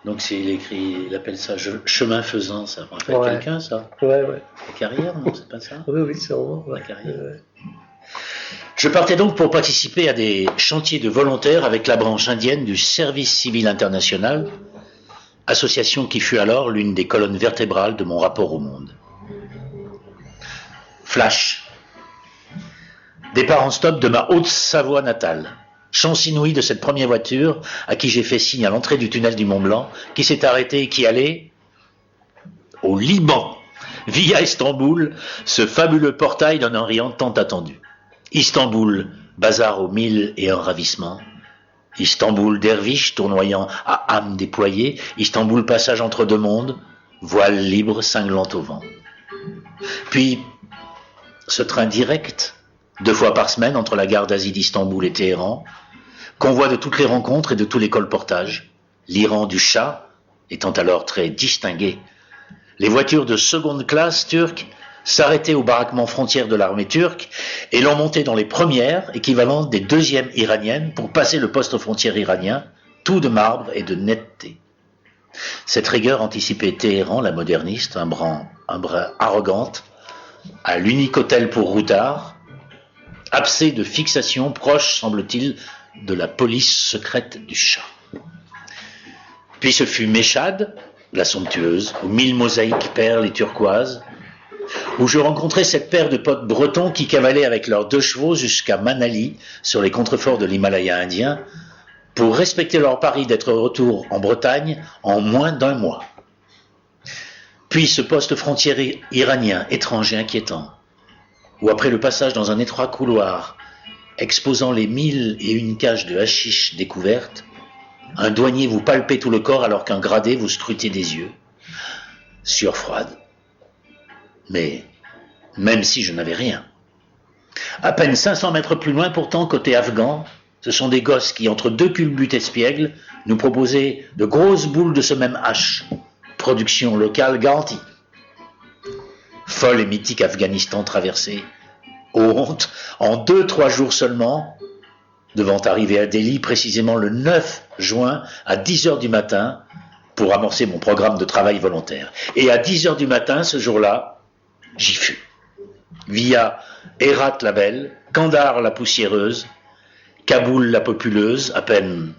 Donc il écrit, il appelle ça chemin faisant, ça me rappelle Ouais. quelqu'un, ça. Ouais, ouais. La carrière, non, c'est pas ça. Oui, oui, sûrement. Ouais. La carrière. Ouais. Je partais donc pour participer à des chantiers de volontaires avec la branche indienne du Service civil international, association qui fut alors l'une des colonnes vertébrales de mon rapport au monde. Flash. Départ en stop de ma Haute-Savoie natale. Chance inouïe de cette première voiture à qui j'ai fait signe à l'entrée du tunnel du Mont-Blanc, qui s'est arrêtée et qui allait au Liban, via Istanbul, ce fabuleux portail d'un Orient tant attendu. Istanbul, bazar aux mille et un ravissements. Istanbul, derviche tournoyant à âme déployée. Istanbul, passage entre deux mondes, voile libre cinglant au vent. Puis, ce train direct, 2 fois par semaine entre la gare d'Asie d'Istanbul et Téhéran, convoi de toutes les rencontres et de tous les colportages, l'Iran du Shah étant alors très distingué. Les voitures de seconde classe turques s'arrêtaient au baraquement frontière de l'armée turque et l'ont monté dans les premières, équivalentes des deuxièmes iraniennes, pour passer le poste frontière iranien, tout de marbre et de netteté. Cette rigueur anticipait Téhéran, la moderniste, un brin arrogante, à l'unique hôtel pour routards, abcès de fixation proche, semble-t-il, de la police secrète du Shah. Puis ce fut Meshad, la somptueuse, aux 1000 mosaïques perles et turquoises, où je rencontrais cette paire de potes bretons qui cavalaient avec leurs 2 chevaux jusqu'à Manali, sur les contreforts de l'Himalaya indien, pour respecter leur pari d'être retour en Bretagne en moins d'1 mois. Puis ce poste frontière iranien, étrange et inquiétant, où après le passage dans un étroit couloir, exposant les 1001 cages de hashish découvertes, un douanier vous palpait tout le corps alors qu'un gradé vous scrutait des yeux. Sueur froide. Mais même si je n'avais rien. À peine 500 mètres plus loin pourtant, côté afghan, ce sont des gosses qui, entre 2 culbutes espiègles, nous proposaient de grosses boules de ce même hache. Production locale garantie. Folle et mythique Afghanistan traversé. Honte, en 2-3 jours seulement, devant arriver à Delhi précisément le 9 juin à 10h du matin pour amorcer mon programme de travail volontaire. Et à 10h du matin, ce jour-là, j'y fus. Via Herat la belle, Kandahar la poussiéreuse, Kaboul la populeuse, à peine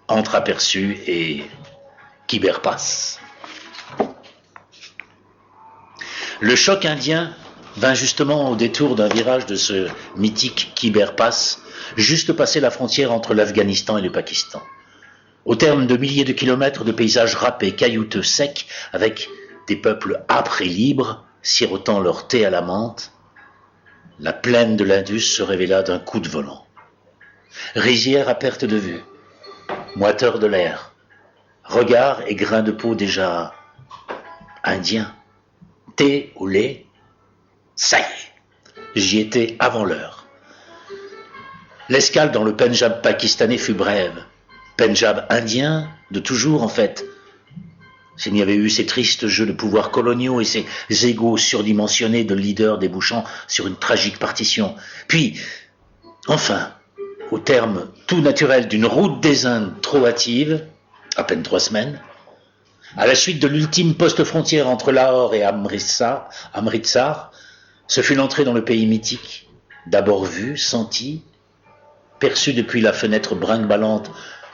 entreaperçue, et Khyber Pass. Le choc indien vint justement au détour d'un virage de ce mythique Khyber Pass, juste passé la frontière entre l'Afghanistan et le Pakistan. Au terme de milliers de kilomètres de paysages râpés, caillouteux, secs, avec des peuples âpres et libres, sirotant leur thé à la menthe, la plaine de l'Indus se révéla d'un coup de volant. Rizière à perte de vue, moiteur de l'air, regard et grains de peau déjà indiens, thé au lait, ça y est, j'y étais avant l'heure. L'escale dans le Pendjab pakistanais fut brève. Pendjab indien, de toujours en fait. S'il n'y avait eu ces tristes jeux de pouvoir coloniaux et ces égos surdimensionnés de leaders débouchant sur une tragique partition. Puis, enfin, au terme tout naturel d'une route des Indes trop hâtive, à peine 3 semaines, à la suite de l'ultime poste frontière entre Lahore et Amritsar, ce fut l'entrée dans le pays mythique, d'abord vue, sentie, perçue depuis la fenêtre brinque-ballante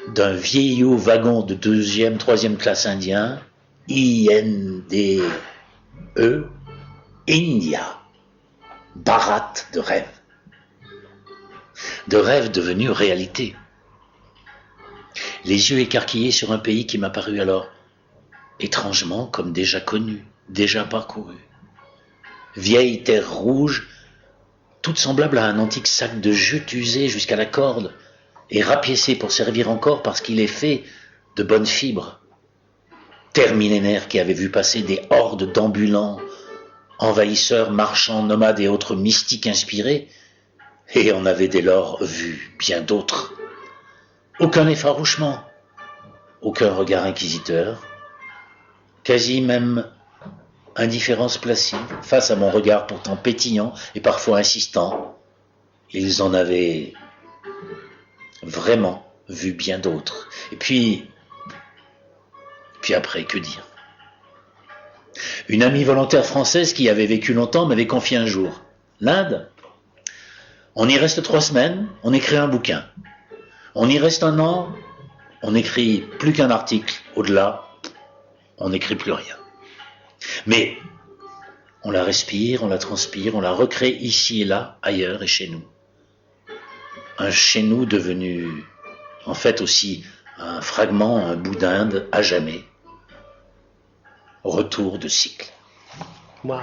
d'un vieillot wagon de 2e, 3e classe indien, INDE, India, Bharat de rêve. De rêve devenu réalité. Les yeux écarquillés sur un pays qui m'apparut alors étrangement comme déjà connu, déjà parcouru. Vieille terre rouge, toute semblable à un antique sac de jute usé jusqu'à la corde et rapiécé pour servir encore parce qu'il est fait de bonnes fibres. Terre millénaire qui avait vu passer des hordes d'ambulants, envahisseurs, marchands, nomades et autres mystiques inspirés, et on avait dès lors vu bien d'autres. Aucun effarouchement, aucun regard inquisiteur, quasi même indifférence placide face à mon regard pourtant pétillant et parfois insistant. Ils en avaient vraiment vu bien d'autres. Et puis, Puis après, que dire? Une amie volontaire française qui avait vécu longtemps m'avait confié un jour. L'Inde? On y reste 3 semaines, on écrit un bouquin. On y reste 1 an, on n'écrit plus qu'un article. Au-delà, on n'écrit plus rien. Mais on la respire, on la transpire, on la recrée ici et là, ailleurs et chez nous. Un chez nous devenu, en fait aussi, un fragment, un bout d'Inde à jamais. Retour de cycle. Wow.